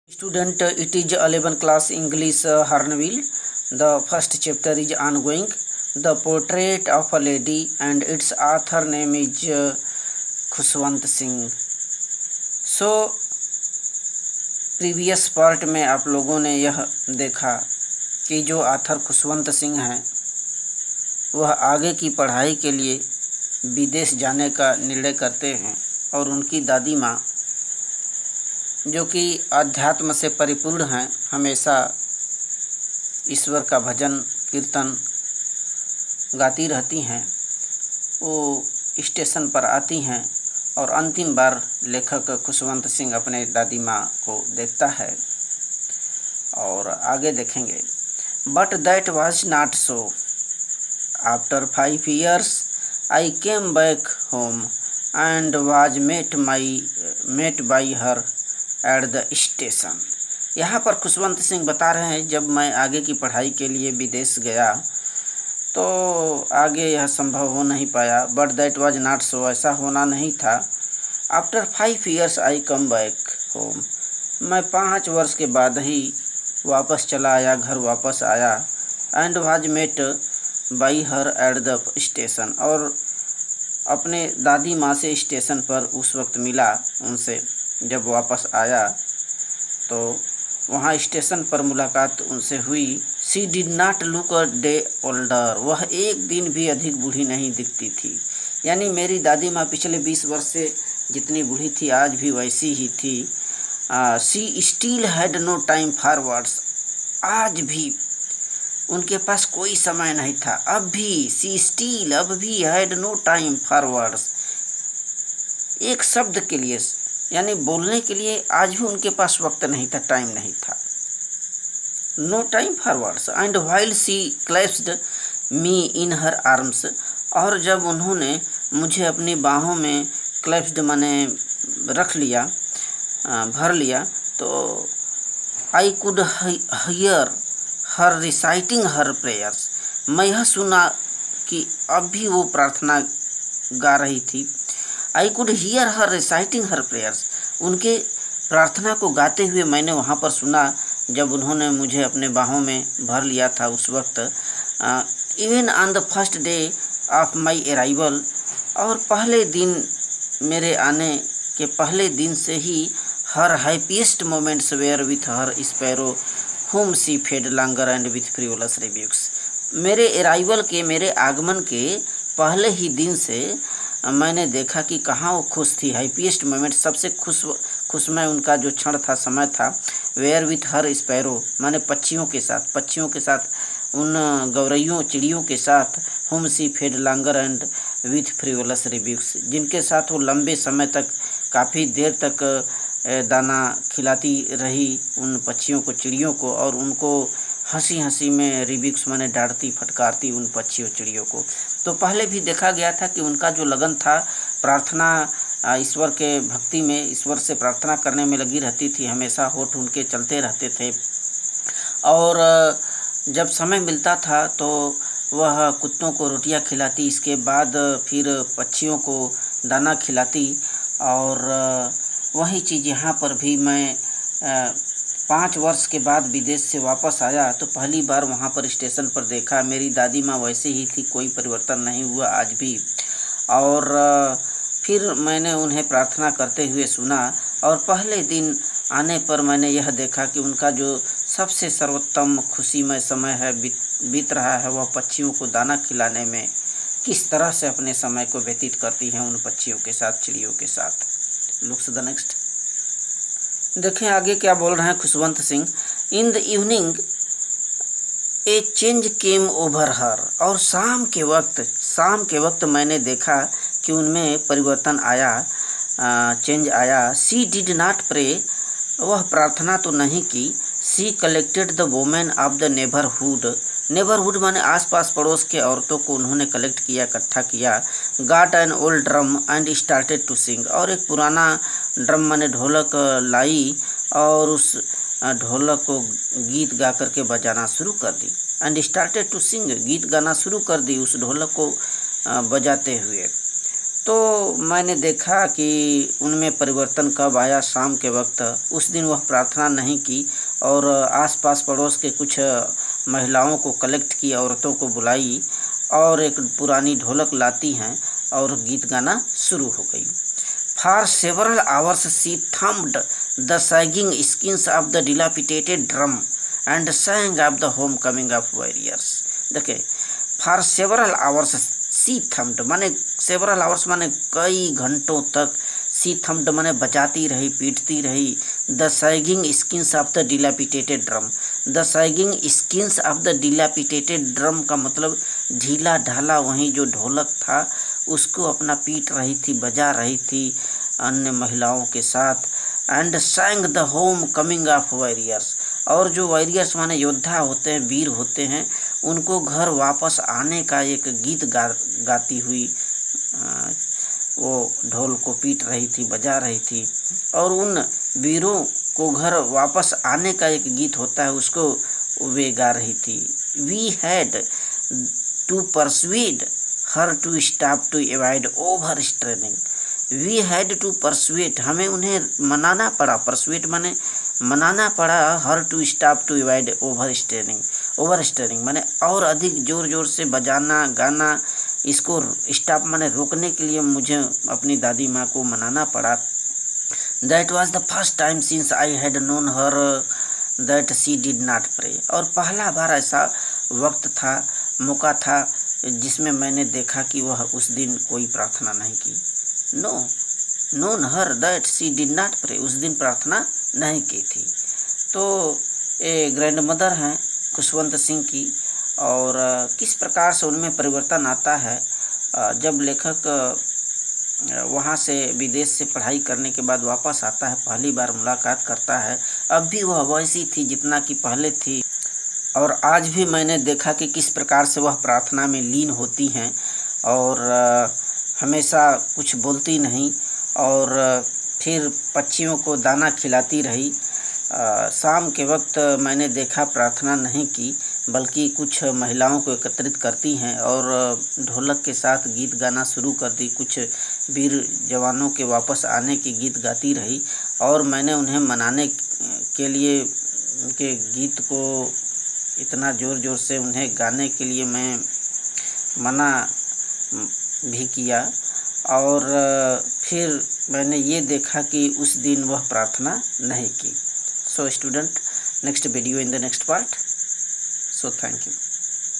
Student, it is 11 class English Harnville. The first chapter is ongoing. The Portrait of a Lady, and its author name is Khushwant Singh. So previous part में आप लोगों ने यह देखा कि जो आथर खुशवंत सिंह हैं वह आगे की पढ़ाई के लिए विदेश जाने का निर्णय करते हैं और उनकी दादी माँ जो कि आध्यात्म से परिपूर्ण हैं, हमेशा ईश्वर का भजन कीर्तन गाती रहती हैं, वो स्टेशन पर आती हैं और अंतिम बार लेखक खुशवंत सिंह अपने दादी माँ को देखता है और आगे देखेंगे. But that was not so. After 5 years I came back home and was met by her at the station. यहाँ पर खुशवंत सिंह बता रहे हैं, जब मैं आगे की पढ़ाई के लिए विदेश गया तो आगे यह संभव हो नहीं पाया. बट दैट वाज नॉट सो, ऐसा होना नहीं था. आफ्टर 5 years आई कम बैक होम, मैं 5 वर्ष के बाद ही वापस चला आया, घर वापस आया. And was met by her at the station, और अपने दादी माँ से स्टेशन पर उस वक्त मिला उनसे. जब वापस आया तो वहाँ स्टेशन पर मुलाकात उनसे हुई. She did not look a day older, वह एक दिन भी अधिक बूढ़ी नहीं दिखती थी. यानी मेरी दादी माँ पिछले 20 वर्ष से जितनी बूढ़ी थी आज भी वैसी ही थी. She still had no time for words, आज भी उनके पास कोई समय नहीं था. अब भी शी स्टिल, अब भी had no time for words, एक शब्द के लिए यानी बोलने के लिए आज भी उनके पास वक्त नहीं था, टाइम नहीं था. No time for words. And while she clasped me in her arms, और जब उन्होंने मुझे अपनी बाहों में क्लैप्स्ड माने रख लिया, भर लिया, तो I could hear her reciting her prayers, मैं यह सुना कि अब भी वो प्रार्थना गा रही थी. I could hear her reciting her prayers, उनके प्रार्थना को गाते हुए मैंने वहाँ पर सुना जब उन्होंने मुझे अपने बाहों में भर लिया था उस वक्त. Even on the first day of my arrival, और पहले दिन मेरे आने के पहले दिन से ही her happiest moments were with her sparrow whom she fed longer and with frivolous rebukes. मेरे अराइवल के, मेरे आगमन के पहले ही दिन से मैंने देखा कि कहाँ वो खुश थी. हैप्पीएस्ट मोमेंट, सबसे खुशमय उनका जो क्षण था, समय था. वेयर विथ हर स्पैरो माने पक्षियों के साथ, उन गौरैयों चिड़ियों के साथ. whom she fed longer and with frivolous rebukes, जिनके साथ वो लंबे समय तक, काफ़ी देर तक दाना खिलाती रही उन पक्षियों को, चिड़ियों को, और उनको हंसी हंसी में रिबिक्स माने डांटती फटकारती उन पक्षियों चिड़ियों को. तो पहले भी देखा गया था कि उनका जो लगन था प्रार्थना, ईश्वर के भक्ति में, ईश्वर से प्रार्थना करने में लगी रहती थी. हमेशा होठ उनके चलते रहते थे और जब समय मिलता था तो वह कुत्तों को रोटियां खिलाती, इसके बाद फिर पक्षियों को दाना खिलाती. और वही चीज़ यहाँ पर भी मैं 5 वर्ष के बाद विदेश से वापस आया तो पहली बार वहाँ पर स्टेशन पर देखा. मेरी दादी माँ वैसे ही थी, कोई परिवर्तन नहीं हुआ आज भी. और फिर मैंने उन्हें प्रार्थना करते हुए सुना, और पहले दिन आने पर मैंने यह देखा कि उनका जो सबसे सर्वोत्तम खुशीमय समय है बीत रहा है, वह पक्षियों को दाना खिलाने में किस तरह से अपने समय को व्यतीत करती हैं उन पक्षियों के साथ, चिड़ियों के साथ. Looks the next. देखें आगे क्या बोल रहे हैं Khushwant Singh. In the evening A change came over हर, और शाम के वक्त मैंने देखा कि उनमें परिवर्तन आया, चेंज आया. शी डिड नॉट प्रे, वह प्रार्थना तो नहीं की. She collected the women of the neighbourhood माने आसपास पड़ोस के औरतों को उन्होंने कलेक्ट किया, इकट्ठा किया. Got an old drum and started to sing, और एक पुराना ड्रम माने ढोलक लाई और उस ढोलक को गीत गा करके बजाना शुरू कर दी. एंड स्टार्टेड टू सिंग, गीत गाना शुरू कर दी उस ढोलक को बजाते हुए. तो मैंने देखा कि उनमें परिवर्तन कब आया। शाम के वक्त उस दिन वह प्रार्थना नहीं की और आसपास पड़ोस के कुछ महिलाओं को कलेक्ट की, औरतों को बुलाई और एक पुरानी ढोलक लाती हैं और गीत गाना शुरू हो गई। For several hours she thumped the sagging skins of the dilapidated drum and sang of the homecoming of warriors. देखिए, for several hours she thumped माने सेवरल आवर्स माने कई घंटों तक, सी थम्प्ड माने बजाती रही, पीटती रही। The sagging skins of the dilapidated drum, the sagging skins of the dilapidated drum का मतलब ढीला ढाला वहीं जो ढोलक था उसको अपना पीट रही थी, बजा रही थी अन्य महिलाओं के साथ। And sang the homecoming of warriors, और जो वॉरियर्स माने योद्धा होते हैं, वीर होते हैं, उनको घर वापस आने का एक गीत गाती हुई वो ढोल को पीट रही थी, बजा रही थी। और उन वीरों को घर वापस आने का एक गीत होता है, उसको वे गा रही थी। We had to persuade her to stop to avoid overstraining. We had to persuade, हमें उन्हें मनाना पड़ा, परsuade माने मनाना पड़ा, her to stop to avoid overstraining माने और अधिक जोर जोर से बजाना गाना, इसको स्टॉप माने रोकने के लिए मुझे अपनी दादी माँ को मनाना पड़ा। That was the first time since I had known her that she did not pray, और पहला बार ऐसा वक्त था, मौका था जिसमें मैंने देखा कि वह उस दिन कोई प्रार्थना नहीं की। Known her that she did not pray, उस दिन प्रार्थना नहीं की थी। तो ये ग्रैंड मदर हैं खुशवंत सिंह की, और किस प्रकार से उनमें परिवर्तन आता है जब लेखक वहाँ से विदेश से पढ़ाई करने के बाद वापस आता है, पहली बार मुलाकात करता है। अब भी वह वैसी थी जितना कि पहले थी, और आज भी मैंने देखा कि किस प्रकार से वह प्रार्थना में लीन होती हैं और हमेशा कुछ बोलती नहीं, और फिर पक्षियों को दाना खिलाती रही। शाम के वक्त मैंने देखा प्रार्थना नहीं की, बल्कि कुछ महिलाओं को एकत्रित करती हैं और ढोलक के साथ गीत गाना शुरू कर दी। कुछ वीर जवानों के वापस आने की गीत गाती रही, और मैंने उन्हें मनाने के लिए उनके गीत को इतना ज़ोर ज़ोर से उन्हें गाने के लिए मैं मना भी किया। और फिर मैंने ये देखा कि उस दिन वह प्रार्थना नहीं की। So student, next video in the next part. So thank you.